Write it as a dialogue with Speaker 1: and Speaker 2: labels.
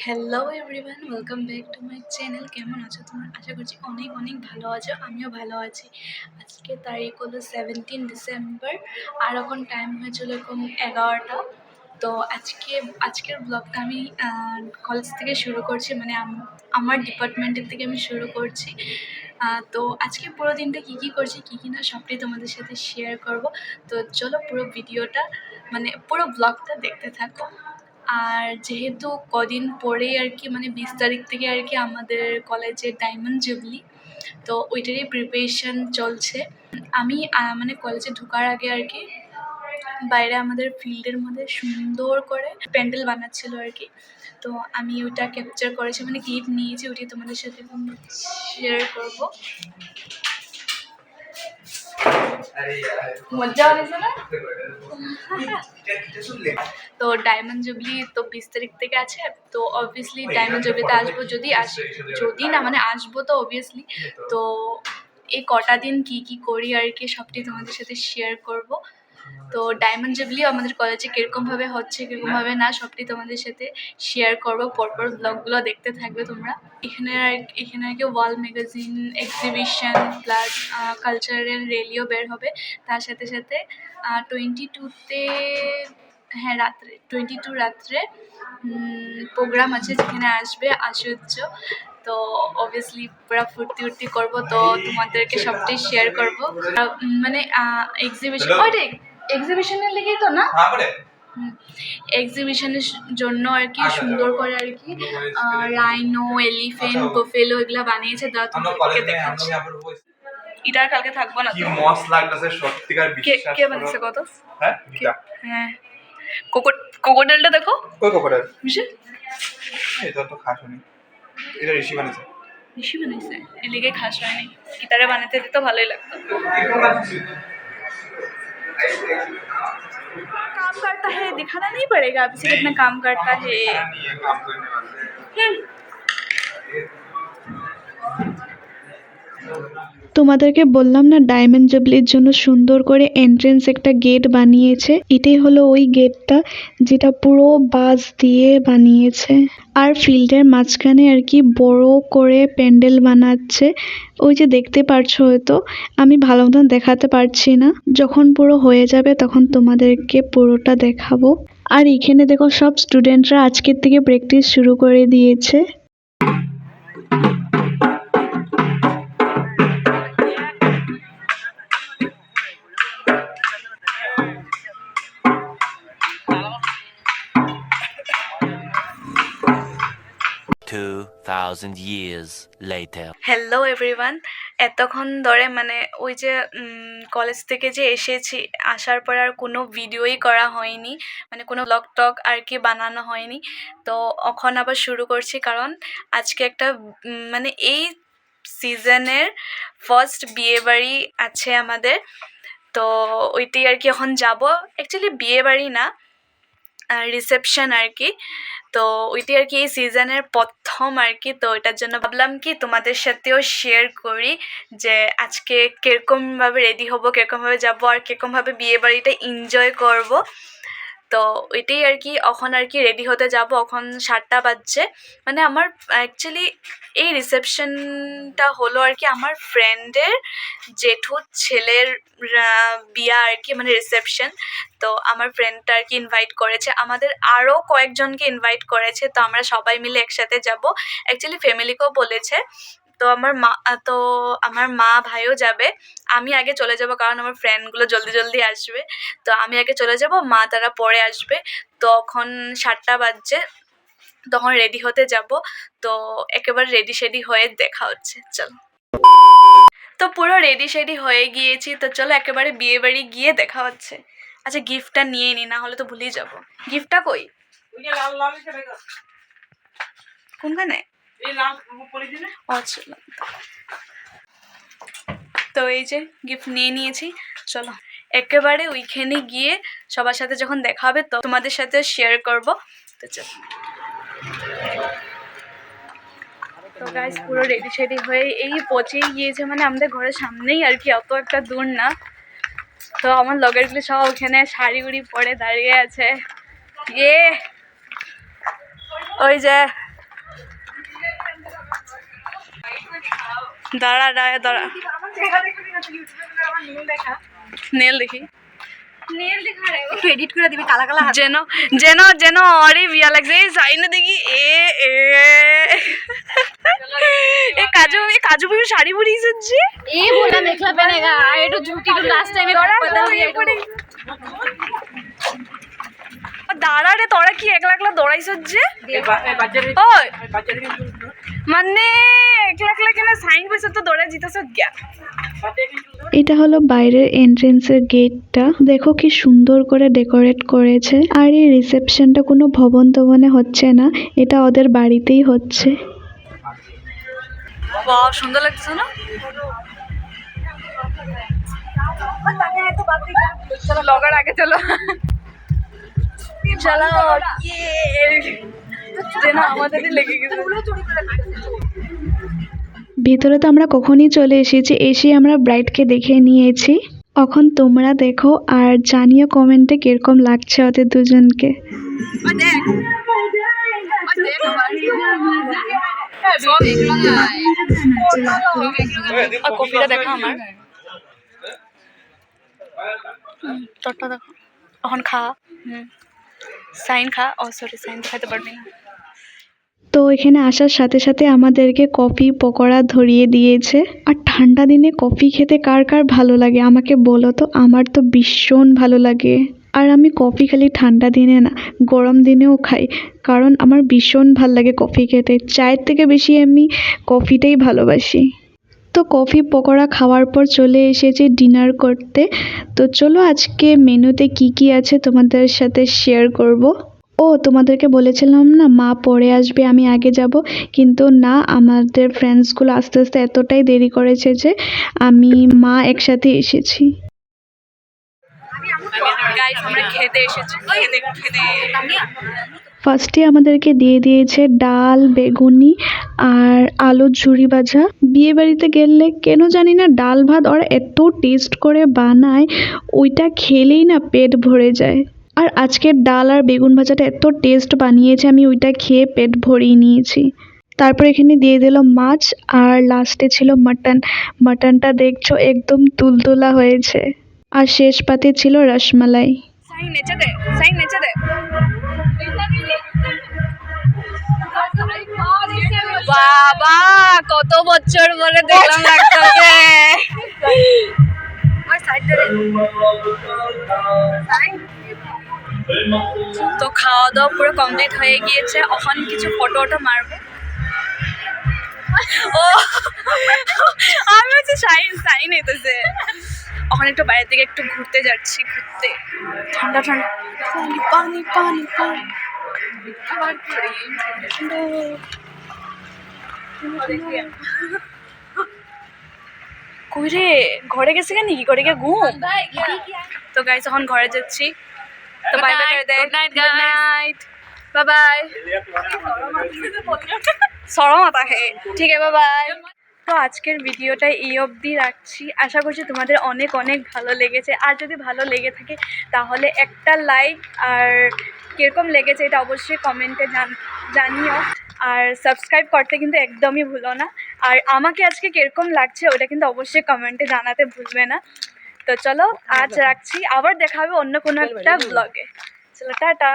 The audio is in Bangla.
Speaker 1: Hello everyone, welcome back to my channel. কেমন আছো তোমরা? আশা করছি অনেক অনেক ভালো আছো। আমিও ভালো আছি। আজকে তারিখ হলো 17 ডিসেম্বর, আর এখন টাইম হয়েছিল এরকম 11টা। তো আজকের ব্লগটা আমি কলেজ থেকে শুরু করছি, মানে আমার ডিপার্টমেন্টের থেকে আমি শুরু করছি। তো আজকে পুরো দিনটা কী কী করছি, কী কী না, সবটাই তোমাদের সাথে শেয়ার করব। তো চলো পুরো ভিডিওটা, মানে পুরো ব্লগটা দেখতে থাকো। আর যেহেতু কদিন পরেই আর কি, মানে 20 তারিখ থেকে আর কি আমাদের কলেজে ডায়মন্ড জুবলি, তো ওইটারই প্রিপারেশন চলছে। আমি মানে কলেজে ঢোকার আগে আর কি বাইরে আমাদের ফিল্ডের মধ্যে সুন্দর করে প্যান্ডেল বানাচ্ছিল আর কি। তো আমি ওইটা ক্যাপচার করেছি, মানে ক্লিপ নিয়েছি, ওইটি তোমাদের সাথে শেয়ার করবো। মজা হয়েছে না? তো ডায়মন্ড জুবলি তো 20 তারিখ থেকে আছে। তো অবভিয়াসলি ডায়মন্ড জুবলিতে আসবো, যদি না মানে আসবো তো অবভিয়াসলি। তো এই কটা দিন কি কি করি আর কি সবটাই তোমাদের সাথে শেয়ার করব। তো ডায়মন্ড জুবলিও আমাদের কলেজে কীরকমভাবে হচ্ছে, কীরকমভাবে না, সবটাই তোমাদের সাথে শেয়ার করবো। পরপর ব্লগগুলো দেখতে থাকবে তোমরা। এখানে আর কি wall magazine exhibition plus cultural র্যালিও বের হবে। তার সাথে সাথে 22-তে, হ্যাঁ রাত্রে 22 রাত্রে প্রোগ্রাম আছে, যেখানে আসবে আশুর্য। তো অবভিয়াসলি পুরো ফুর্তি করবো, তো তোমাদেরকে সবটাই শেয়ার করবো। মানে এক্সিবিশনের লেগেই তো না, এক্সিবিশনের জন্য আর কি সুন্দর করে আর কি রাইনো, এলিফেন্ট, বুফেলো এগুলা বানিয়েছে। দাঁড়া তোমাদেরকে দেখাচ্ছি। এটা কালকে থাকবো না, কি মস্ত লাগতেছে সত্যিকার। বিশ্বাস কে বানিয়েছে কত? হ্যাঁ গীতা। হ্যাঁ কোকোডেলটা দেখো, কই কোকোডেল মিশে এটা তো খাস হয়নি, এটা ঋষি বানিয়েছে। ঋষি বানিয়েছে এর লিগে খাস হয়নি, গীতারে বানাতে দিত ভালোই লাগতো। काम करता है दिखाना नहीं पड़ेगा, अब से कितना काम करता है।
Speaker 2: তোমাদেরকে বললাম না ডায়মন্ড জুবলির জন্য সুন্দর করে এন্ট্রেন্স একটা গেট বানিয়েছে। এটাই হলো ওই গেটটা যেটা পুরো বাঁশ দিয়ে বানিয়েছে। আর ফিল্ডের মাঝখানে আর কি বড় করে প্যান্ডেল বানাচ্ছে। ওই যে দেখতে পারছো, হয়তো আমি ভালো মতন দেখাতে পারছি না, যখন পুরো হয়ে যাবে তখন তোমাদেরকে পুরোটা দেখাবো। আর এখানে দেখো সব স্টুডেন্টরা আজকের থেকে প্র্যাকটিস শুরু করে দিয়েছে।
Speaker 1: হ্যালো এভরিওয়ান, এতক্ষণ ধরে মানে ওই যে কলেজ থেকে যে এসেছি, আসার পর আর কোনো ভিডিওই করা হয়নি, মানে কোনো ব্লগ টক আর কি বানানো হয়নি। তো এখন আবার শুরু করছি, কারণ আজকে একটা মানে এই সিজনের ফার্স্ট বিয়েবাড়ি আছে আমাদের। তো ওইটাই আর কি এখন যাব। অ্যাকচুয়ালি বিয়েবাড়ি না, রিসেপশন আর কি। তো ওইটি আর কি এই সিজনের প্রথম আর কি। তো এটার জন্য ভাবলাম কি তোমাদের সাথেও শেয়ার করি যে আজকে কীরকমভাবে রেডি হব, কীরকমভাবে যাবো, আর কীরকমভাবে বিয়েবাড়িটা এনজয় করব। তো ওইটাই আর কি এখন আর কি রেডি হতে যাব। এখন 7টা বাজছে। মানে আমার অ্যাকচুয়ালি এই রিসেপশনটা হলো আর কি আমার ফ্রেন্ডের জেঠুর ছেলের বিয়া আর কি, মানে রিসেপশন। তো আমার ফ্রেন্ডটা আর কি ইনভাইট করেছে, আমাদের আরও কয়েকজনকে ইনভাইট করেছে। তো আমরা সবাই মিলে একসাথে যাব। অ্যাকচুয়ালি ফ্যামিলিকেও বলেছে। তো আমার মা ভাইও যাবে। আমি আগে চলে যাব, কারণ আমার ফ্রেন্ডগুলো জলদি আসবে। তো আমি আগে চলে যাব, মা তারা পরে আসবে। তখন 7টা বাজছে, তখন রেডি হতে যাব। তো একেবারে রেডি শেডি হয়ে দেখা হচ্ছে, চলো। তো পুরো রেডি শেডি হয়ে গিয়েছি, তো চলো একেবারে বিয়ে বাড়ি গিয়ে দেখা হচ্ছে। আচ্ছা গিফটটা নিয়ে নি, না হলে তো ভুলেই যাব। গিফটটা কই? কোনখানে? আচ্ছা, তো এই যে গিফট নিয়ে নিয়েছি, চলো একেবারে ওইখানে গিয়ে সবার সাথে যখন দেখা হবে তো তোমাদের সাথে শেয়ার করব। তো চলো। তো গাইস পুরো রেডি শেডি হয়ে এই পৌঁছেই গিয়েছে, মানে আমাদের ঘরের সামনেই আর কি, অত একটা দূর না। তো আমার লগেরগুলো সব ওখানে শাড়ি উড়ি পরে দাঁড়িয়ে আছে। ওই যে দাঁড়া দাঁড়া দাঁড়া নেল দেখি
Speaker 3: একটু এডিট করে দিবি কালা কালা
Speaker 1: যেন যেন যেন অরে বিয়া লাগছে এই সাইনে দেখি এ কাজু বিহু শাড়ি পরিয়েছে যে
Speaker 3: ए बोला मेखला पहनेगा ये तो झूठी तो लास्ट टाइम पता दिया
Speaker 1: দাঁড়া রে তোরা কি একলা একলা দৌড়াইছ যে ওই মানে একলা একলা কেন সাইন কইছ তো দৌড়া জিতেছ গিয়া
Speaker 2: এটা হলো বাইরের এন্ট্রেন্সের গেটটা, দেখো কি সুন্দর করে ডেকোরেট করেছে। আর এই রিসেপশনটা কোনো ভবন টবনে হচ্ছে না, এটা ওদের বাড়িতেই হচ্ছে।
Speaker 1: বাহ সুন্দর লাগছে না। চলো লগর আগে চলো চলো আমাদেরই লেগে গেছে।
Speaker 2: ভিতরে তো আমরা কখনই চলে এসেছি, এসে আমরা ব্রাইডকে দেখে নিয়েছি। এখন তোমরা দেখো আর জানিও কমেন্টে কিরকম লাগছে ওদের দুজনকে।
Speaker 1: কফিটা দেখা আমার তোরটা দেখো এখন খা সাইন খা ও সরি সাইন খাইতে পারবি না।
Speaker 2: তো এখানে আসার সাথে সাথে আমাদেরকে কফি পকোড়া ধরিয়ে দিয়েছে। আর ঠান্ডা দিনে কফি খেতে কার কার ভালো লাগে আমাকে বলো তো, আমার তো ভীষণ ভালো লাগে। আর আমি কফি খালি ঠান্ডা দিনে না, গরম দিনেও খাই, কারণ আমার ভীষণ ভাল লাগে কফি খেতে। চায়ের থেকে বেশি আমি কফিটাই ভালোবাসি। তো কফি পকোড়া খাওয়ার পর চলে এসেছি ডিনার করতে। তো চলো আজকে মেনুতে কি কি আছে তোমাদের সাথে শেয়ার করব। ও তোমাদেরকে বলেছিলাম না মা পরে আসবে আমি আগে যাব, কিন্তু না, আমাদের ফ্রেন্ডসগুলো আস্তে আস্তে এতটাই দেরি করেছে যে আমি মা একসাথে এসেছি।
Speaker 1: গাইস আমরা খেতে এসেছি খেতে
Speaker 2: ফার্স্টে আমাদেরকে দিয়ে দিয়েছে ডাল, বেগুনি আর আলুর ঝুরি ভাজা। বিয়ে বাড়িতে গেলে কেন জানি না ডাল ভাত ওরা এত টেস্ট করে বানায়, ওইটা খেলেই না পেট ভরে যায়। আর আজকের ডাল আর বেগুন ভাজাটা এত টেস্ট বানিয়েছে, আমি ওইটা খেয়ে পেট ভরিয়ে নিয়েছি। তারপর এখানে দিয়ে দিল মাছ আর লাস্টে ছিল মাটন। মাটনটা দেখছো একদম তুলতুলা হয়েছে। আর শেষ পাতে ছিল রসমালাই।
Speaker 1: সাইন নেচে দে সাইন নেচে দে বাবা কত বছর পরে দেখলাম লাগতেছে। তো খাওয়া দাওয়া পুরো কমপ্লিট হয়ে গিয়েছে, এখন কিছু ফটো টটো মারবো। ও আমি হচ্ছে সাইন সাইন হইতেছে। এখন একটু বাইরের দিকে একটু ঘুরতে যাচ্ছি, ঘুরতে ঠান্ডা ঠান্ডা পানি পানি পানি কই রে ঘরে গেছে কেন কি করে ঘুম। তো গাইস এখন ঘরে যাচ্ছি। তো বাই বাই করে দেয়, গুড নাইট বাই বাই। সরম আতা হে ঠিক আছে বাই বাই। তো আজকের ভিডিওটা এই অবধি রাখছি, আশা করছি তোমাদের অনেক অনেক ভালো লেগেছে। আর যদি ভালো লেগে থাকে তাহলে একটা লাইক, আর কীরকম লেগেছে এটা অবশ্যই কমেন্টে জানিও। আর সাবস্ক্রাইব করতে কিন্তু একদমই ভুলো না। আর আমাকে আজকে কীরকম লাগছে ওটা কিন্তু অবশ্যই কমেন্টে জানাতে ভুলবে না। তো চলো আজ রাখছি, আবার দেখা হবে অন্য কোনো একটা ব্লগে। চলো টাটা।